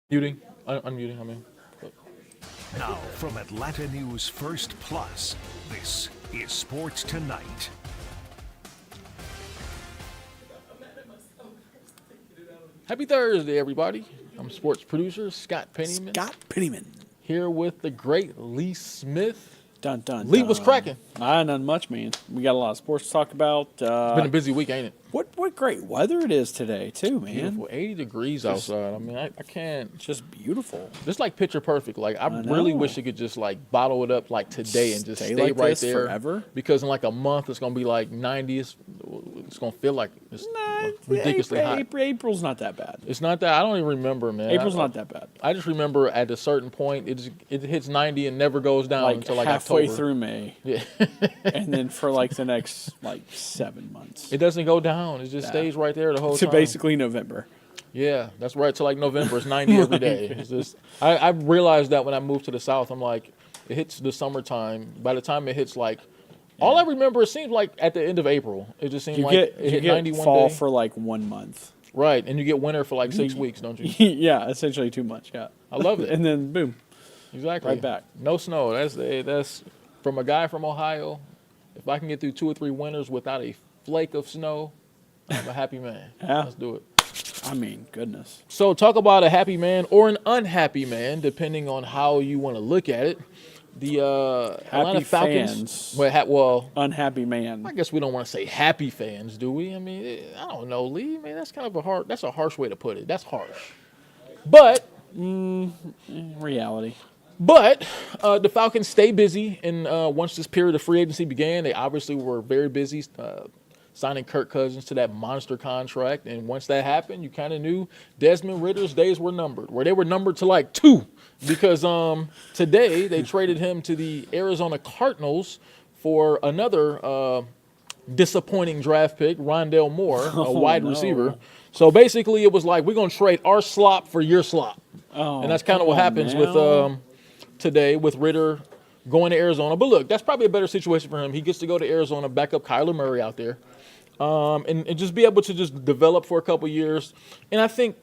Muting, unmuting. I mean, Now, from Atlanta News First Plus, this is Sports Tonight. happy Thursday, everybody. I'm sports producer Scott Pennyman. Scott Pennyman. Here with the great Lee Smith. Dun, dun, Lee dun. was cracking. Not much, man. We got a lot of sports to talk about. It's been a busy week, ain't it? What great weather it is today, too, man. Beautiful, 80 degrees outside. I mean, I can't. It's just beautiful. It's like picture perfect. Like I really wish it could just like bottle it up like today and just stay like right this there forever. Because in like a month it's gonna be like 90. It's gonna feel like it's ridiculously hot. April's not that bad. It's not that. I don't even remember, man. April's not that bad. I just remember at a certain point it hits 90 and never goes down Like until like halfway October. through May. Yeah. And then for like the next 7 months. It doesn't go down. It just stays right there the whole To time. basically November. Yeah, that's right. Till like November, it's 90 every day. It's just I realized that when I moved to the South, I'm like, it hits the summertime. By the time it hits like, all I remember, it seems like at the end of April. It just seemed it hit 90 one fall day. for like 1 month. Right, and you get winter for like 6 weeks, don't you? Yeah, essentially too much. Yeah, I love it. And then boom, Exactly. right back. No snow. That's from a guy from Ohio. If I can get through 2 or 3 winters without a flake of snow, I'm a happy man. Yeah. Let's do it. I mean, goodness. So talk about a happy man or an unhappy man, depending on how you want to look at it. The Atlanta Happy Falcons. fans. Well, Unhappy man. I guess we don't want to say happy fans, do we? I mean, I don't know, Lee. Man, that's kind of that's a harsh way to put it. That's harsh. But Reality. the Falcons stay busy, and once this period of free agency began, they obviously were very busy signing Kirk Cousins to that monster contract. And once that happened, you kind of knew Desmond Ritter's days were numbered, where they were numbered to like 2, because today they traded him to the Arizona Cardinals for another disappointing draft pick, Rondale Moore, a wide receiver. So basically, it was like, we're going to trade our slop for your slop. And that's kind of what happens with today with Ritter going to Arizona. But look, that's probably a better situation for him. He gets to go to Arizona, back up Kyler Murray out there, and just be able to just develop for a couple years. And I think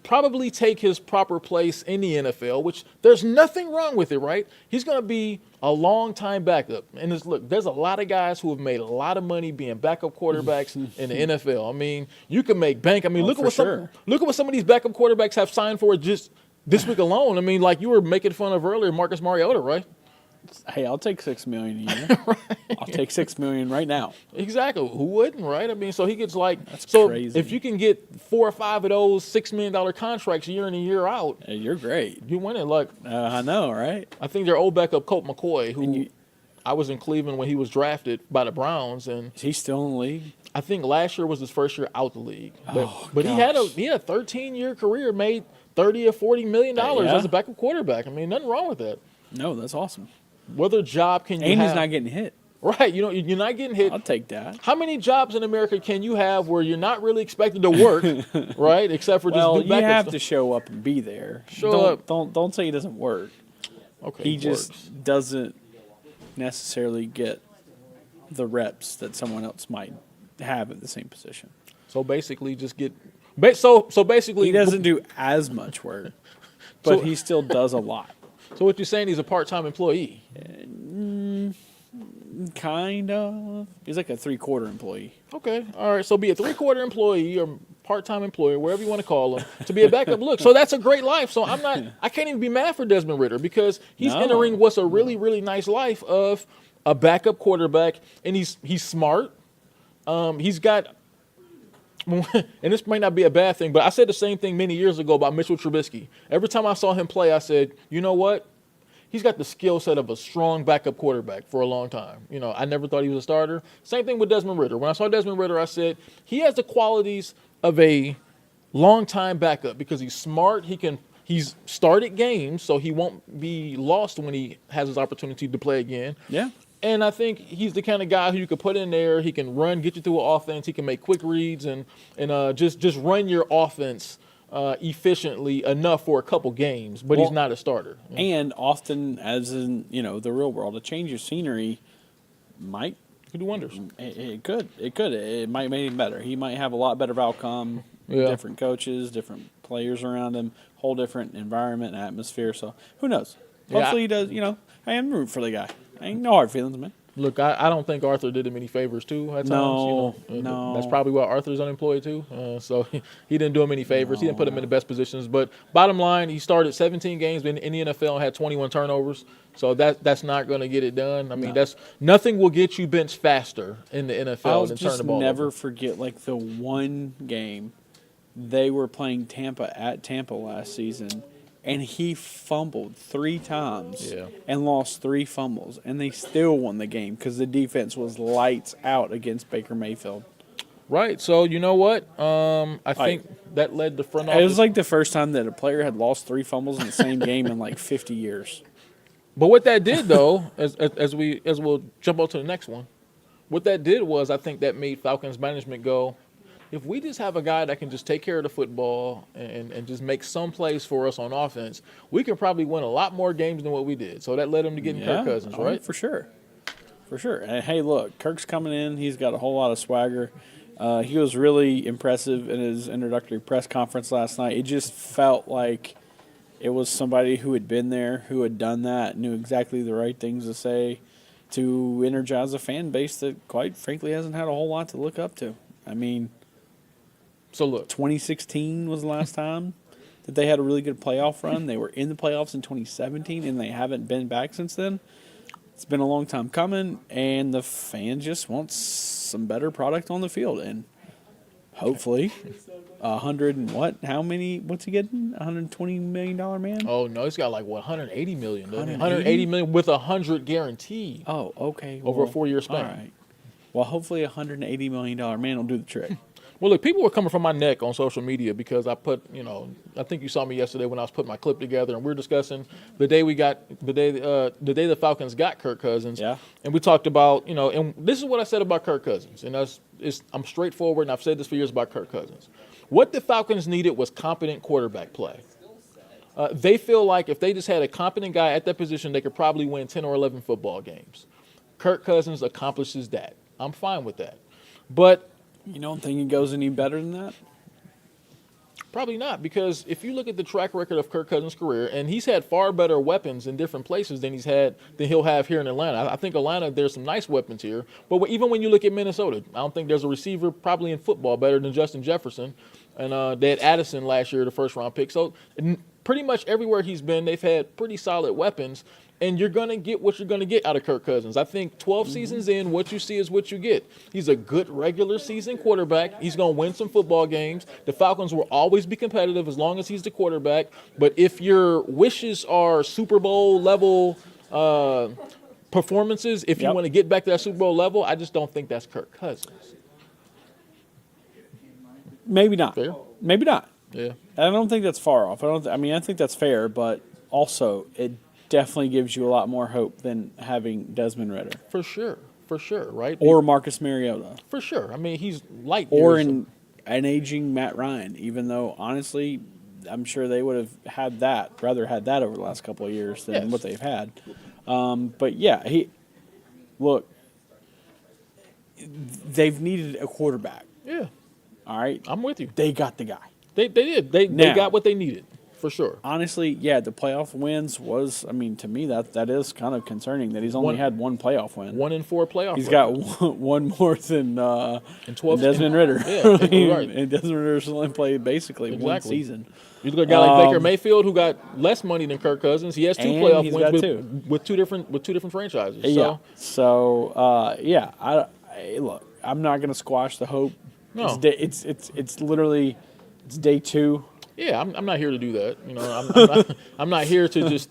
probably take his proper place in the NFL, which there's nothing wrong with it, right? He's going to be a long-time backup. And there's a lot of guys who have made a lot of money being backup quarterbacks in the NFL. I mean, you can make bank. I mean, look at what some of these backup quarterbacks have signed for just this week alone. I mean, like you were making fun of earlier, Marcus Mariota, right? Hey, I'll take $6 million a year. Right. I'll take $6 million right now. Exactly. Who wouldn't, right? I mean, so he gets That's crazy. If you can get 4 or 5 of those $6 million contracts year in and year out, Hey, you're great. you win it. Like I know, right? I think their old backup Colt McCoy, who I was in Cleveland when he was drafted by the Browns, and Is he still in the league? I think last year was his first year out the league. But, Oh, but he had a gosh. 13-year career, made $30 or $40 million Yeah. as a backup quarterback. I mean, nothing wrong with that. No, that's awesome. What other job can you And have? he's not getting hit. Right, you're not getting hit. I'll take that. How many jobs in America can you have where you're not really expected to work, right? Except for Well, just do you backup have stuff. to show up and be there. Show up. Don't say he doesn't work. Okay, He it just works. doesn't necessarily get the reps that someone else might have at the same position. So basically, just get. So basically, He doesn't do as much work, but So- he still does a lot. So what you're saying? He's a part-time employee. Kind of. He's like a 3/4 employee. Okay, all right. So be a 3/4 employee or part-time employee, wherever you want to call him, to be a backup. Look, so that's a great life. So I can't even be mad for Desmond Ridder because he's No. entering what's a really, really nice life of a backup quarterback, and he's smart. He's got, and this might not be a bad thing, but I said the same thing many years ago about Mitchell Trubisky. Every time I saw him play, I said, you know what? He's got the skill set of a strong backup quarterback for a long time. You know, I never thought he was a starter. Same thing with Desmond Ridder. When I saw Desmond Ridder, I said, he has the qualities of a long-time backup because he's smart. He's started games, so he won't be lost when he has his opportunity to play again. Yeah. And I think he's the kind of guy who you could put in there. He can run, get you through an offense. He can make quick reads and just run your offense efficiently enough for a couple games, but he's not a starter. And often, as in the real world, a change of scenery might Could do wonders. It could. It might make him better. He might have a lot better outcome. Yeah. Different coaches, different players around him, whole different environment and atmosphere. So who knows? Yeah. Hopefully he does. I am rooting for the guy. I ain't no hard feelings, man. Look, I don't think Arthur did him any favors too at times. No, No. That's probably why Arthur's unemployed too. So he didn't do him any favors. He didn't put him in the best positions. But bottom line, he started 17 games in the NFL and had 21 turnovers. So that's not going to get it done. I mean, that's nothing will get you benched faster in the NFL I'll than turn just the ball never over. forget like the one game they were playing Tampa at Tampa last season, and he fumbled 3 times and lost 3 fumbles, and they still won the game because the defense was lights out against Baker Mayfield. Right. So you know what? I think that led the front office. It was like the first time that a player had lost 3 fumbles in the same game in like 50 years. But what that did, though, as we'll jump on to the next one, what that did was I think that made Falcons management go, if we just have a guy that can just take care of the football and just make some plays for us on offense, we can probably win a lot more games than what we did. So that led him to getting Kirk Cousins, right? For sure. For sure. And hey, look, Kirk's coming in. He's got a whole lot of swagger. He was really impressive in his introductory press conference last night. It just felt like it was somebody who had been there, who had done that, knew exactly the right things to say to energize a fan base that, quite frankly, hasn't had a whole lot to look up to. I mean, so look, 2016 was the last time that they had a really good playoff run. They were in the playoffs in 2017, and they haven't been back since then. It's been a long time coming, and the fan just wants some better product on the field. And hopefully, 100 and what? How many? What's he getting? $120 million man? Oh no, he's got like what, 180 million, doesn't he? 180? 180 million with 100 guaranteed. Oh, okay. Over a 4-year span. All right. Well, hopefully, $180 million man will do the trick. Well, look, people were coming from my neck on social media because I put, I think you saw me yesterday when I was putting my clip together, and we were discussing the day the Falcons got Kirk Cousins. Yeah. And we talked about, and this is what I said about Kirk Cousins, and I'm straightforward, and I've said this for years about Kirk Cousins. What the Falcons needed was competent quarterback play. They feel like if they just had a competent guy at that position, they could probably win 10 or 11 football games. Kirk Cousins accomplishes that. I'm fine with that. But you don't think it goes any better than that? probably not, because if you look at the track record of Kirk Cousins' career, and he's had far better weapons in different places than he'll have here in Atlanta. I think Atlanta, there's some nice weapons here. But even when you look at Minnesota, I don't think there's a receiver probably in football better than Justin Jefferson. And they had Addison last year, the first-round pick. So pretty much everywhere he's been, they've had pretty solid weapons. And you're going to get what you're going to get out of Kirk Cousins. I think 12 seasons in, what you see is what you get. He's a good regular season quarterback. He's going to win some football games. The Falcons will always be competitive as long as he's the quarterback. But if your wishes are Super Bowl level performances, if you want to get back to that Super Bowl level, I just don't think that's Kirk Cousins. Maybe not. Fair? Maybe not. Yeah. I don't think that's far off. I think that's fair, but also it definitely gives you a lot more hope than having Desmond Ridder. For sure, right? Or Marcus Mariota. For sure. I mean, he's light Or years. an aging Matt Ryan, even though, honestly, I'm sure they would have rather had that over the last couple of years than what they've had. But, yeah, they've needed a quarterback. Yeah. All right? I'm with you. They got the guy. They did. They got what they needed. For sure. Honestly, yeah, the playoff wins was, to me, that is kind of concerning that he's only had one playoff win. 1-4 playoff. He's got one more than Desmond Ridder. Yeah, right. And Desmond Ridder's only played basically one season. You look at a guy like Baker Mayfield, who got less money than Kirk Cousins. He has 2 playoff wins with two different franchises. Yeah. So look, I'm not going to squash the hope. No. It's literally day 2. Yeah, I'm not here to do that. I'm not here to just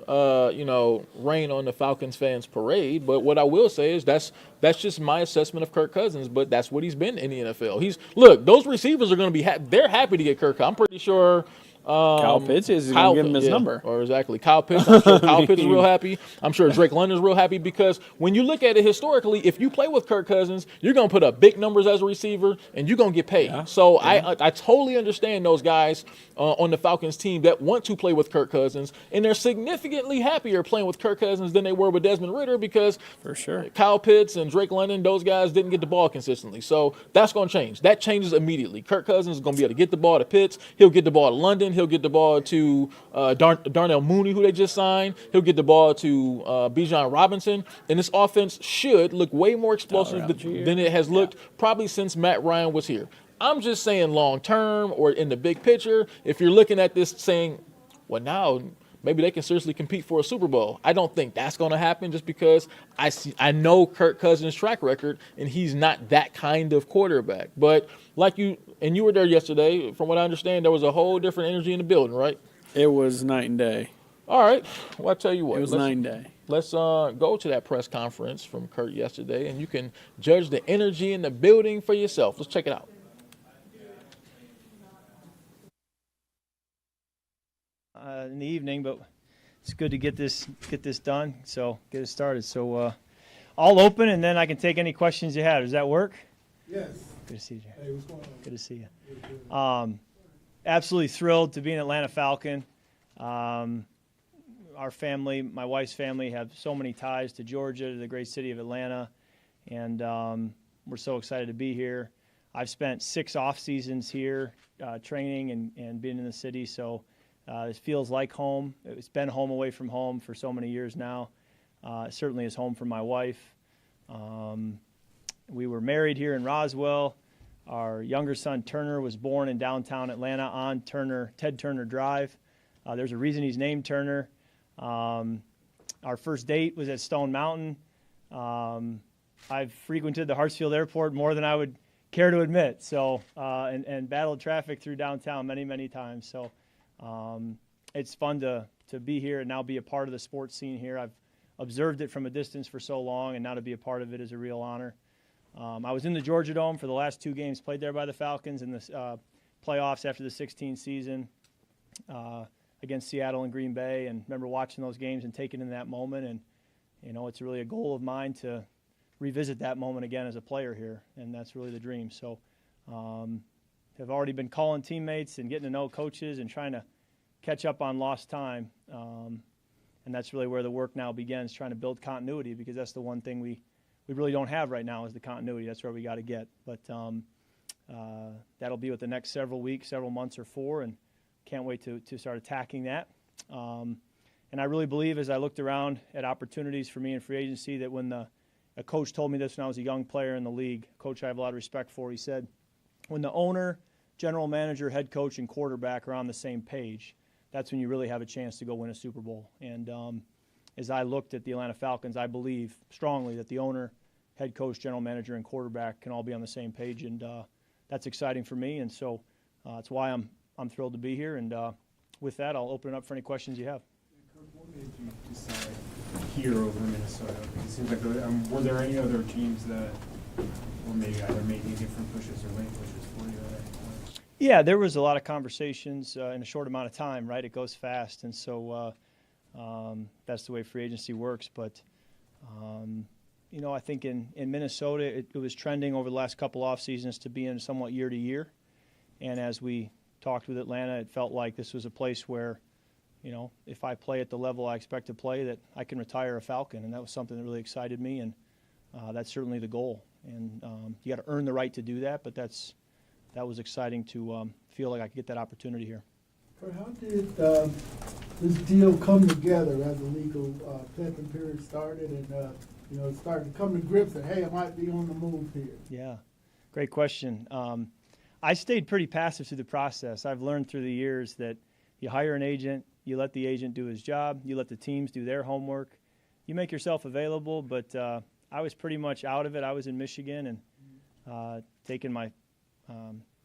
rain on the Falcons fans' parade. But what I will say is that's just my assessment of Kirk Cousins. But that's what he's been in the NFL. Those receivers are going to be they're happy to get Kirk. I'm pretty sure Kyle Pitts is going to give him his number. Or exactly. Kyle Pitts. I'm sure Kyle Pitts is real happy. I'm sure Drake London's real happy because when you look at it historically, if you play with Kirk Cousins, you're going to put up big numbers as a receiver and you're going to get paid. Yeah. So I totally understand those guys on the Falcons team that want to play with Kirk Cousins, and they're significantly happier playing with Kirk Cousins than they were with Desmond Ridder because for sure Kyle Pitts and Drake London, those guys didn't get the ball consistently. So that's going to change. That changes immediately. Kirk Cousins is going to be able to get the ball to Pitts. He'll get the ball to London. He'll get the ball to Darnell Mooney, who they just signed. He'll get the ball to Bijan Robinson. And this offense should look way more explosive than it has looked probably since Matt Ryan was here. I'm just saying long term or in the big picture, if you're looking at this saying, well, now maybe they can seriously compete for a Super Bowl. I don't think that's going to happen just because I know Kirk Cousins' track record, and he's not that kind of quarterback. But like you were there yesterday, from what I understand, there was a whole different energy in the building, right? It was night and day. All right. Well, I tell you what. It was night and day. Let's go to that press conference from Kurt yesterday, and you can judge the energy in the building for yourself. Let's check it out. In the evening, but it's good to get this done. So get it started. So I'll open, and then I can take any questions you have. Does that work? Yes. Good to see you, Jay. Hey, what's going on? Good to see you. Absolutely thrilled to be an Atlanta Falcon. Our family, my wife's family, have so many ties to Georgia, to the great city of Atlanta, and we're so excited to be here. I've spent 6 off seasons here training and being in the city, so it feels like home. It's been home away from home for so many years now. It certainly is home for my wife. We were married here in Roswell. Our younger son, Turner, was born in downtown Atlanta on Ted Turner Drive. There's a reason he's named Turner. Our first date was at Stone Mountain. I've frequented the Hartsfield Airport more than I would care to admit, so and battled traffic through downtown many, many times. So it's fun to be here and now be a part of the sports scene here. I've observed it from a distance for so long, and now to be a part of it is a real honor. I was in the Georgia Dome for the last 2 games played there by the Falcons in the playoffs after the 2016 season against Seattle and Green Bay, and remember watching those games and taking in that moment. And, you know, it's really a goal of mine to revisit that moment again as a player here, and that's really the dream. So have already been calling teammates and getting to know coaches and trying to catch up on lost time. And that's really where the work now begins, trying to build continuity, because that's the one thing we really don't have right now is the continuity. That's where we got to get. But that'll be what the next several weeks, several months are for, and can't wait to start attacking that. And I really believe, as I looked around at opportunities for me in free agency, that when a coach told me this when I was a young player in the league, a coach I have a lot of respect for, he said, when the owner, general manager, head coach, and quarterback are on the same page, that's when you really have a chance to go win a Super Bowl. And as I looked at the Atlanta Falcons, I believe strongly that the owner, head coach, general manager, and quarterback can all be on the same page, and that's exciting for me. And so that's why I'm thrilled to be here. And with that, I'll open it up for any questions you have. What made you decide here over Minnesota? Because it seems like were there any other teams that were maybe either making different pushes or late pushes for you at that point? Yeah, there was a lot of conversations in a short amount of time, right? It goes fast, and so that's the way free agency works. But, you know, I think in Minnesota it was trending over the last couple off seasons to be in somewhat year to year. And as we talked with Atlanta, it felt like this was a place where, you know, if I play at the level I expect to play, that I can retire a Falcon. And that was something that really excited me, and that's certainly the goal. And you got to earn the right to do that, but that was exciting to feel like I could get that opportunity here. How did this deal come together as the legal testing period started and, you know, started to come to grips that, hey, I might be on the move here? Yeah, great question. I stayed pretty passive through the process. I've learned through the years that you hire an agent, you let the agent do his job, you let the teams do their homework, you make yourself available, but I was pretty much out of it. I was in Michigan and taking my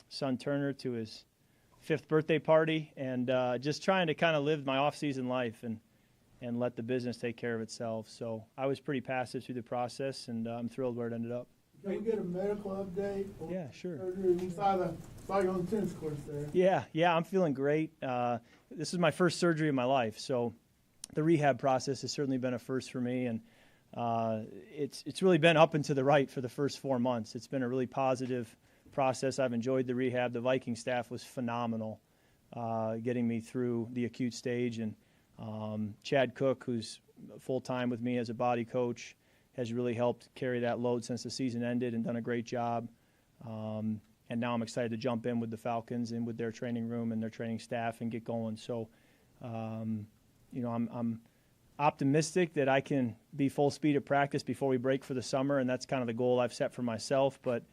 son Turner to his 5th birthday party, and just trying to kind of live my off-season life and let the business take care of itself. So I was pretty passive through the process, and I'm thrilled where it ended up. Can we get a medical update? Yeah, sure. Surgery? We saw you on the tennis course there. Yeah, I'm feeling great. This is my first surgery of my life, so the rehab process has certainly been a first for me, and it's really been up and to the right for the first 4 months. It's been a really positive process. I've enjoyed the rehab. The Viking staff was phenomenal, getting me through the acute stage, and Chad Cook, who's full-time with me as a body coach, has really helped carry that load since the season ended and done a great job. And now I'm excited to jump in with the Falcons and with their training room and their training staff and get going. So, I'm optimistic that I can be full speed at practice before we break for the summer, and that's kind of the goal I've set for myself. But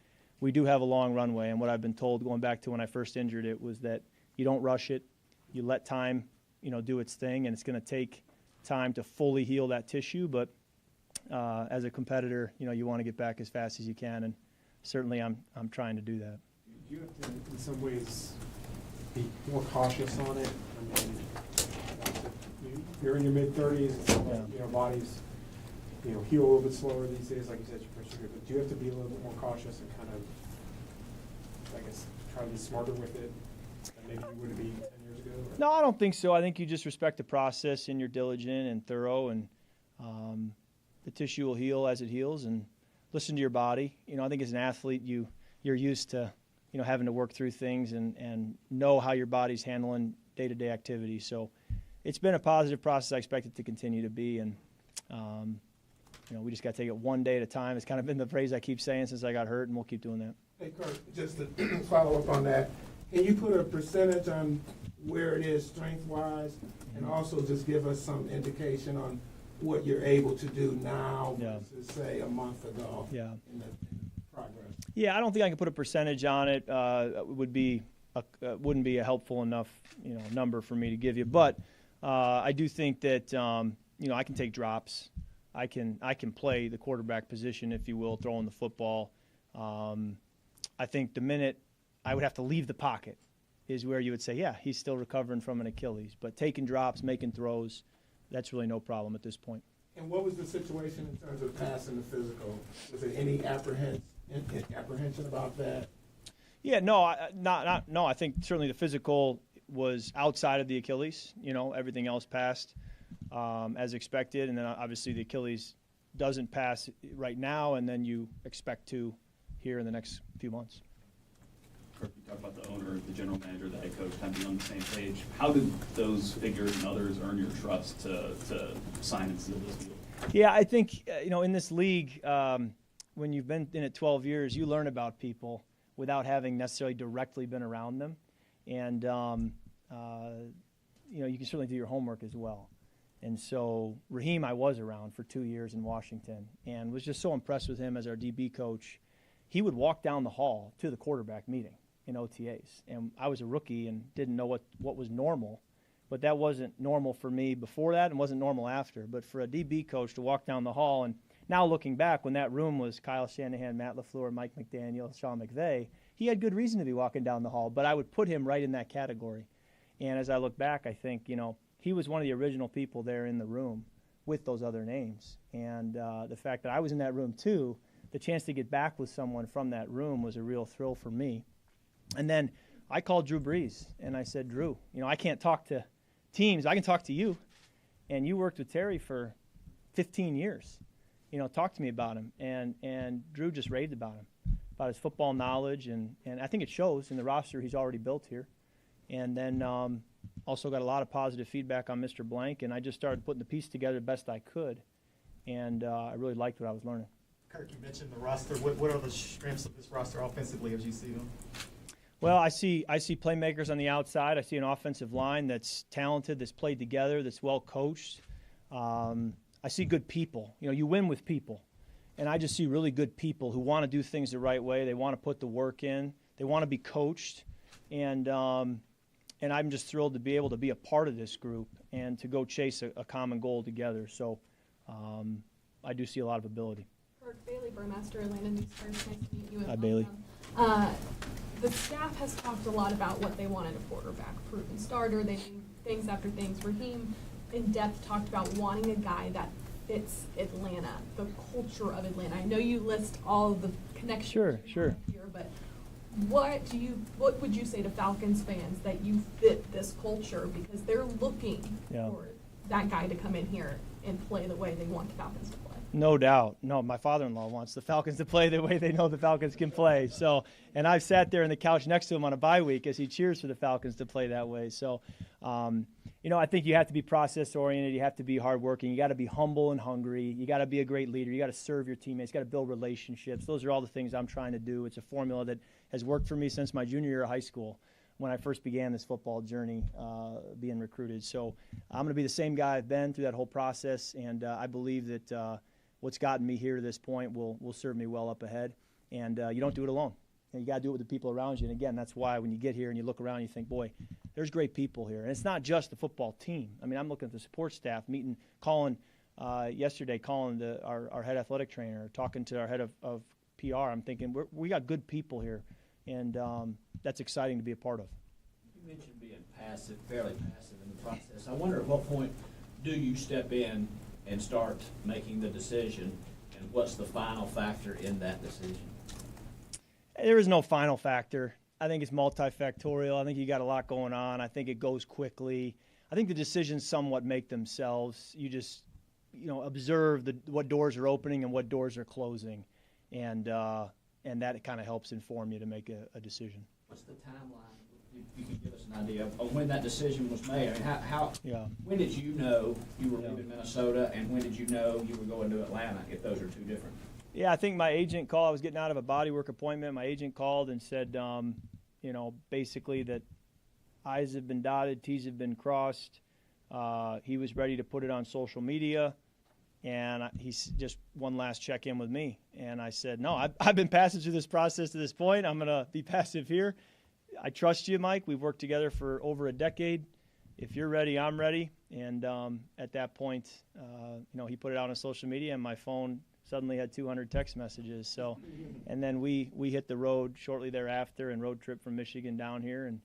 we do have a long runway, and what I've been told going back to when I first injured it was that you don't rush it, you let time, do its thing, and it's going to take time to fully heal that tissue. But as a competitor, you want to get back as fast as you can, and certainly I'm trying to do that. Do you have to, in some ways, be more cautious on it? I mean, you're in your mid-30s, and bodies, heal a little bit slower these days, like you said, you're pushing it. But do you have to be a little bit more cautious and kind of, I guess, try to be smarter with it than maybe you would be 10 years ago? Or? No, I don't think so. I think you just respect the process and you're diligent and thorough, and the tissue will heal as it heals, and listen to your body. I think as an athlete, you're used to, having to work through things and know how your body's handling day-to-day activities. So it's been a positive process. I expect it to continue to be, and we just got to take it one day at a time. It's kind of been the phrase I keep saying since I got hurt, and we'll keep doing that. Hey, Kirk, just to follow up on that, can you put a percentage on where it is strength-wise, and also just give us some indication on what you're able to do now versus, say, a month ago in the progress? Yeah, I don't think I can put a percentage on it. Wouldn't be a helpful enough number for me to give you. But I do think that I can take drops. I can play the quarterback position, if you will, throwing the football. I think the minute I would have to leave the pocket is where you would say, yeah, he's still recovering from an Achilles. But taking drops, making throws, that's really no problem at this point. And what was the situation in terms of passing the physical? Was there any apprehension about that? Yeah, no, no. I think certainly the physical was outside of the Achilles. Everything else passed as expected, and then obviously the Achilles doesn't pass right now, and then you expect to here in the next few months. Kirk, you talked about the owner, the general manager, the head coach, kind of being on the same page. How did those figures and others earn your trust to sign and seal this deal? Yeah, I think in this league, when you've been in it 12 years, you learn about people without having necessarily directly been around them, and you can certainly do your homework as well. And so Raheem, I was around for 2 years in Washington, and was just so impressed with him as our DB coach. He would walk down the hall to the quarterback meeting in OTAs, and I was a rookie and didn't know what was normal, but that wasn't normal for me before that and wasn't normal after. But for a DB coach to walk down the hall, and now looking back, when that room was Kyle Shanahan, Matt LaFleur, Mike McDaniel, Sean McVay, he had good reason to be walking down the hall, but I would put him right in that category. And as I look back, I think, he was one of the original people there in the room with those other names. And the fact that I was in that room too, the chance to get back with someone from that room was a real thrill for me. And then I called Drew Brees, and I said, Drew, I can't talk to teams. I can talk to you. And you worked with Terry for 15 years. Talk to me about him. And Drew just raved about him, about his football knowledge. And I think it shows in the roster he's already built here. And then also got a lot of positive feedback on Mr. Blank. And I just started putting the piece together best I could. And I really liked what I was learning. Kirk, you mentioned the roster. What are the strengths of this roster offensively as you see them? Well, I see playmakers on the outside. I see an offensive line that's talented, that's played together, that's well coached. I see good people. You win with people. And I just see really good people who want to do things the right way. They want to put the work in. They want to be coached. And I'm just thrilled to be able to be a part of this group and to go chase a common goal together. So I do see a lot of ability. Kirk, Bailey Burmaster, Atlanta News First. Nice to meet you. Hi, Bailey. The staff has talked a lot about what they want in a quarterback, proven starter. They do things after things. Raheem, in depth, talked about wanting a guy that it's Atlanta, the culture of Atlanta? I know you list all the connections Sure, you sure. have here, but what would you say to Falcons fans that you fit this culture, because they're looking Yeah. for that guy to come in here and play the way they want the Falcons to play? No doubt. No, my father-in-law wants the Falcons to play the way they know the Falcons can play. So, and I've sat there on the couch next to him on a bye week as he cheers for the Falcons to play that way. So, I think you have to be process-oriented. You have to be hardworking. You got to be humble and hungry. You got to be a great leader. You got to serve your teammates. You got to build relationships. Those are all the things I'm trying to do. It's a formula that has worked for me since my junior year of high school, when I first began this football journey, being recruited. So I'm going to be the same guy I've been through that whole process, and I believe that what's gotten me here to this point will serve me well up ahead. And you don't do it alone. And you got to do it with the people around you. And again, that's why when you get here and you look around, you think, boy, there's great people here. And it's not just the football team. I mean, I'm looking at the support staff, yesterday, calling our head athletic trainer, talking to our head of PR. I'm thinking, we got good people here. And that's exciting to be a part of. You mentioned being fairly passive in the process. I wonder at what point do you step in and start making the decision, and what's the final factor in that decision? There is no final factor. I think it's multifactorial. I think you got a lot going on. I think it goes quickly. I think the decisions somewhat make themselves. You just, observe what doors are opening and what doors are closing, and that kind of helps inform you to make a decision. What's the timeline? You can give us an idea of when that decision was made. I mean, when did you know you were leaving Minnesota, and when did you know you were going to Atlanta, if those are two different? Yeah, I think my agent called. I was getting out of a bodywork appointment. My agent called and said, basically that I's have been dotted, T's have been crossed. He was ready to put it on social media, and he's just one last check-in with me. And I said, no, I've been passive through this process to this point. I'm going to be passive here. I trust you, Mike. We've worked together for over a decade. If you're ready, I'm ready. And at that point, he put it out on social media, and my phone suddenly had 200 text messages. So, and then we hit the road shortly thereafter, and road trip from Michigan down here. And,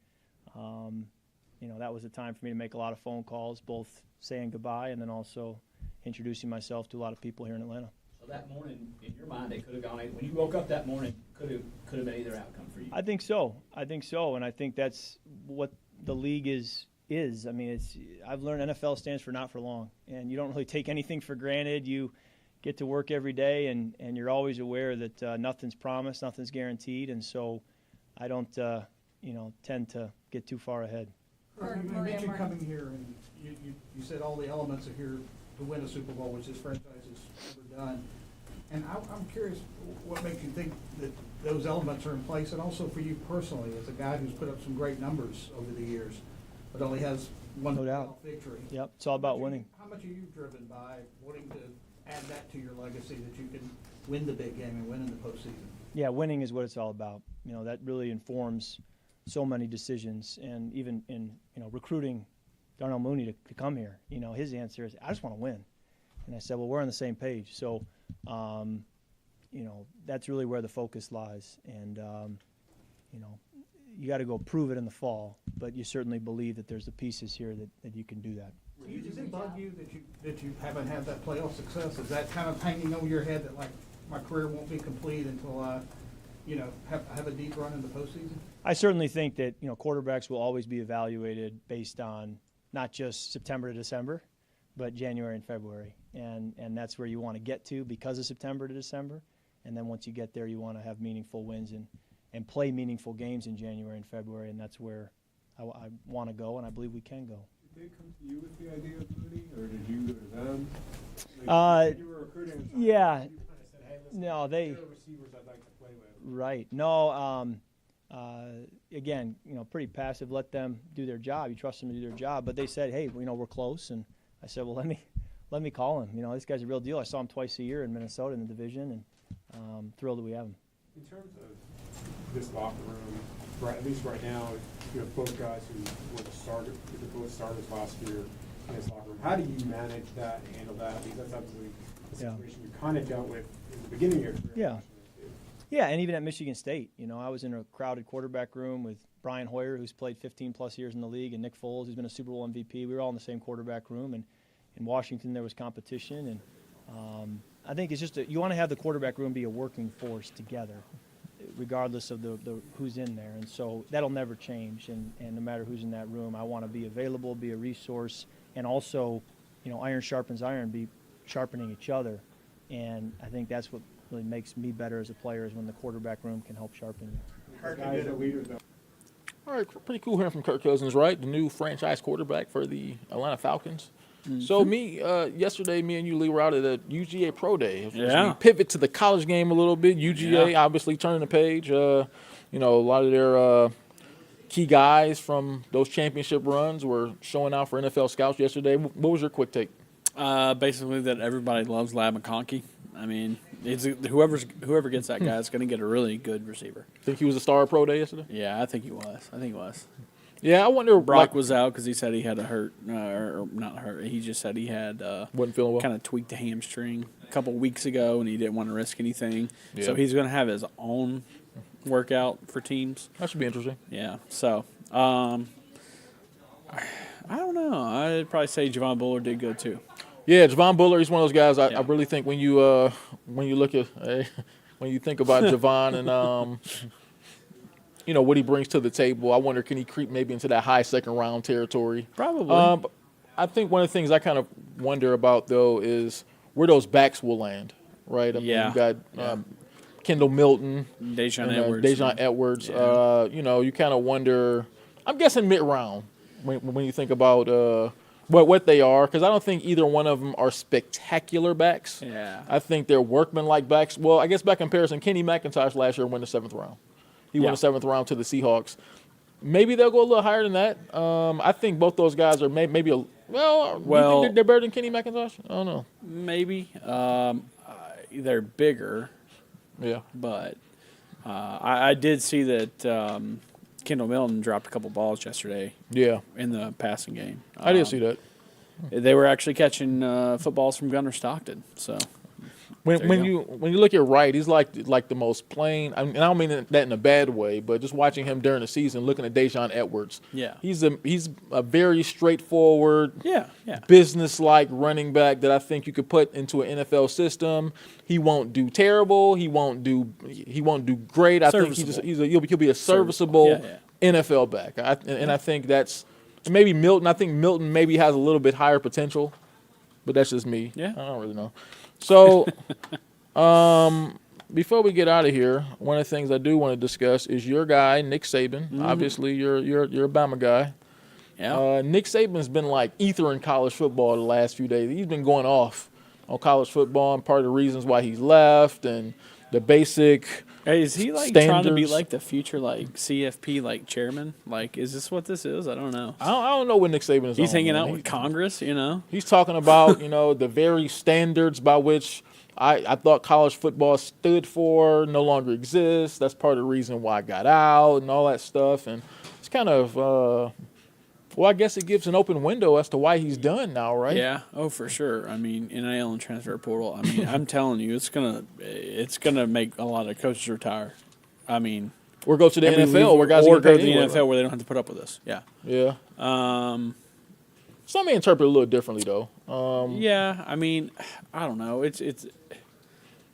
that was a time for me to make a lot of phone calls, both saying goodbye and then also introducing myself to a lot of people here in Atlanta. So that morning, in your mind, it could have gone. When you woke up that morning, could have been either outcome for you. I think so, and I think that's what the league is. I mean, I've learned NFL stands for not for long, and you don't really take anything for granted. You get to work every day, and you're always aware that nothing's promised, nothing's guaranteed, and so I don't tend to get too far ahead. You mentioned coming here, and you said all the elements are here to win a Super Bowl, which this franchise has never done. And I'm curious what makes you think that those elements are in place, and also for you personally, as a guy who's put up some great numbers over the years, but only has one victory. Yep, it's all about winning. How much are you driven by wanting to add that to your legacy, that you can win the big game and win in the postseason? Yeah, winning is what it's all about. That really informs so many decisions, and even in recruiting Darnell Mooney to come here. His answer is, I just want to win. And I said, well, we're on the same page. So, that's really where the focus lies. And, you got to go prove it in the fall, but you certainly believe that there's the pieces here that you can do that. Does it bug you that you haven't had that playoff success? Is that kind of hanging over your head that, like, my career won't be complete until I, have a deep run in the postseason? I certainly think that, quarterbacks will always be evaluated based on not just September to December, but January and February. And that's where you want to get to because of September to December. And then once you get there, you want to have meaningful wins and play meaningful games in January and February. And that's where I want to go, and I believe we can go. Did they come to you with the idea of Mooney, or did you go to them? You were recruiting. Yeah. You kind of said, hey, listen, no, there are receivers I'd like to play with. Right. No. Again, pretty passive. Let them do their job. You trust them to do their job. But they said, hey, we're close. And I said, well, let me call him. this guy's a real deal. I saw him twice a year in Minnesota in the division, and thrilled that we have him. In terms of this locker room, at least right now, you have both guys who were both starters last year in this locker room. How do you manage that and handle that? Because that's obviously a situation you kind of dealt with in the beginning of your career. Yeah. Yeah, and even at Michigan State, I was in a crowded quarterback room with Brian Hoyer, who's played 15-plus years in the league, and Nick Foles, who's been a Super Bowl MVP. We were all in the same quarterback room, and in Washington there was competition, and I think it's just you want to have the quarterback room be a working force together, regardless of the who's in there. And so that'll never change. And no matter who's in that room, I want to be available, be a resource, and also, iron sharpens iron, be sharpening each other. And I think that's what really makes me better as a player, is when the quarterback room can help sharpen you. Kirk, you did a leader, though. All right, pretty cool hearing from Kirk Cousins, right? The new franchise quarterback for the Atlanta Falcons. So yesterday, me and you, Lee, were out at a UGA Pro Day. Yeah. We pivot to the college game a little bit. UGA obviously turning the page. A lot of their key guys from those championship runs were showing out for NFL scouts yesterday. What was your quick take? Basically that everybody loves Lab McConkey. I mean, it's whoever gets that guy is going to get a really good receiver. Think he was a star Pro Day yesterday? Yeah, I think he was. Yeah, I wonder. Brock was out because he said he had a hurt, or not hurt. He just said he had wasn't feeling well. Kind of tweaked the hamstring a couple weeks ago, and he didn't want to risk anything. Yeah. So he's going to have his own workout for teams. That should be interesting. Yeah. So I don't know. I'd probably say Javon Bullard did good too. Yeah, Javon Bullard, he's one of those guys. I really think when you look at when you think about Javon and what he brings to the table, I wonder, can he creep maybe into that high second round territory? Probably. I think one of the things I kind of wonder about though is where those backs will land, right? I mean, you got Kendall Milton, Dejon Edwards. Yeah. You kind of wonder. I'm guessing mid round when you think about what they are, because I don't think either one of them are spectacular backs. Yeah. I think they're workman-like backs. Well, I guess by comparison, Kenny McIntosh last year won the 7th round. He won the 7th round to the Seahawks. Maybe they'll go a little higher than that. I think both those guys are maybe you think they're better than Kenny McIntosh? I don't know. Maybe. They're bigger. Yeah. But I did see that Kendall Milton dropped a couple balls yesterday. Yeah. In the passing game. I did see that. They were actually catching footballs from Gunnar Stockton. So when you look at Wright, he's like the most plain. I don't mean that in a bad way, but just watching him during the season, looking at Dejon Edwards. Yeah. He's a very straightforward, business-like running back that I think you could put into an NFL system. He won't do terrible. He won't do great. I think he'll be a serviceable NFL back. I think that's maybe Milton. I think Milton maybe has a little bit higher potential, but that's just me. Yeah. I don't really know. So, before we get out of here, one of the things I do want to discuss is your guy, Nick Saban. Mm-hmm. Obviously, you're a Bama guy. Yeah. Nick Saban's been like ether in college football the last few days. He's been going off on college football, and part of the reasons why he's left and the basic. Hey, is he like standards. trying to be like the future CFP chairman? Is this what this is? I don't know. I don't know what Nick Saban is. He's hanging out with Congress, He's talking about the very standards by which I thought college football stood for no longer exists. That's part of the reason why I got out and all that stuff. And it's kind of I guess it gives an open window as to why he's done now, right? Yeah. Oh, for sure. I mean, NIL and transfer portal. I mean, I'm telling you, it's gonna make a lot of coaches retire. I mean, or go to the NFL where guys or go to the anyway, NFL where they don't have to put up with this. Yeah. Yeah. Some may interpret it a little differently though. Yeah. I mean, I don't know. It's.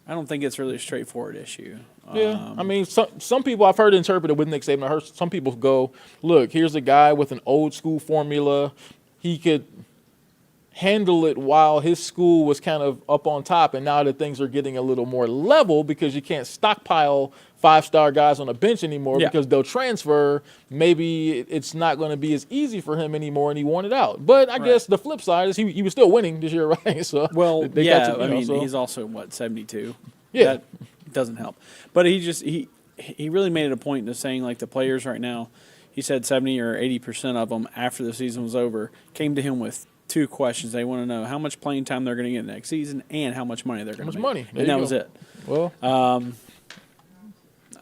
I don't think it's really a straightforward issue. Yeah, I mean, some people I've heard interpreted with Nick Saban. I heard some people go, look, here's a guy with an old school formula. He could handle it while his school was kind of up on top, and now that things are getting a little more level because you can't stockpile 5-star guys on a bench anymore because they'll transfer. Maybe it's not going to be as easy for him anymore, and he wanted out. But I guess the flip side is he was still winning this year, right? So he's also 72. Yeah. That doesn't help. But he really made it a point to saying like the players right now, he said 70 or 80% of them after the season was over came to him with 2 questions. They want to know how much playing time they're going to get next season and how much money they're going to make. Money. And that was it. Well,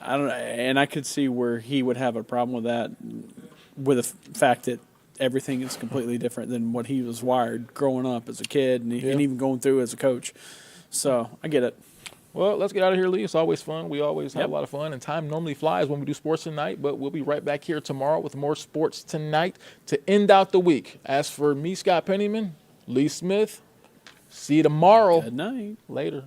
I don't know, and I could see where he would have a problem with that, with the fact that everything is completely different than what he was wired growing up as a kid and even going through as a coach. So I get it. Well, let's get out of here, Lee. It's always fun. We always have a lot of fun, and time normally flies when we do Sports Tonight, but we'll be right back here tomorrow with more Sports Tonight to end out the week. As for me, Scott Pennyman, Lee Smith, See you tomorrow. Good night. Later.